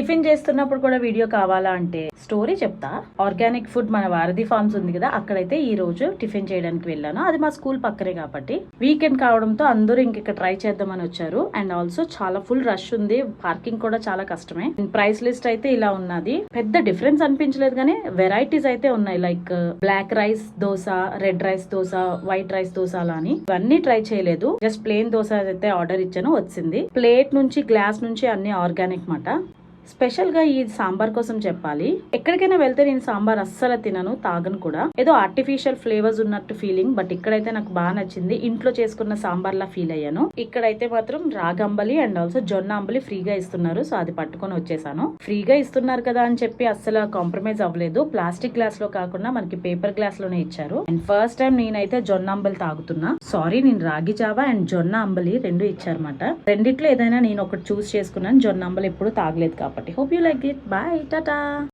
Tiffin చేస్తున్నప్పుడు కూడా video కావాలా అంటే స్టోరీ చెప్తా. ఆర్గానిక్ ఫుడ్ మన వారధి ఫార్మ్స్ ఉంది కదా, అక్కడైతే ఈ రోజు టిఫిన్ చేయడానికి వెళ్ళాను. అది మా స్కూల్ పక్కనే కాబట్టి వీకెండ్ కావడంతో అందరూ ఇంక ట్రై చేద్దామని వచ్చారు. అండ్ ఆల్సో చాలా ఫుల్ రష్ ఉంది, పార్కింగ్ కూడా చాలా కష్టమే. ప్రైస్ లిస్ట్ అయితే ఇలా ఉన్నది, పెద్ద డిఫరెన్స్ అనిపించలేదు కానీ వెరైటీస్ అయితే ఉన్నాయి. Like black rice dosa, red rice dosa, white rice dosa అలా అని ఇవన్నీ ట్రై చేయలేదు. జస్ట్ ప్లేన్ దోశ అయితే ఆర్డర్ ఇచ్చాను, వచ్చింది. ప్లేట్ నుంచి గ్లాస్ నుంచి అన్ని ఆర్గానిక్ మాట. స్పెషల్ గా ఈ సాంబార్ కోసం చెప్పాలి, ఎక్కడికైనా వెళ్తే నేను సాంబార్ అస్సలు తినను, తాగను కూడా. ఏదో ఆర్టిఫిషియల్ ఫ్లేవర్స్ ఉన్నట్టు ఫీలింగ్, బట్ ఇక్కడైతే నాకు బాగా నచ్చింది. ఇంట్లో చేసుకున్న సాంబార్ లా ఫీల్ అయ్యాను. ఇక్కడైతే మాత్రం రాగంబలి అండ్ ఆల్సో జొన్న అంబలి ఫ్రీగా ఇస్తున్నారు. సో అది పట్టుకొని వచ్చేసాను. ఫ్రీగా ఇస్తున్నారు కదా అని చెప్పి అస్సలు కాంప్రమైజ్ అవ్వలేదు. ప్లాస్టిక్ గ్లాస్ లో కాకుండా మనకి పేపర్ గ్లాస్ లోనే ఇచ్చారు. అండ్ ఫస్ట్ టైం నేనైతే జొన్న అంబలి తాగుతున్నా. సారీ, నేను రాగి జావా అండ్ జొన్న అంబలి రెండు ఇచ్చారన్నమాట. రెండిట్లో ఏదైనా నేను ఒకటి చూస్ చేసుకున్నాను. జొన్న అంబలి ఎప్పుడు తాగలేదు కాబట్టి. Hope you like it. Bye. Tata.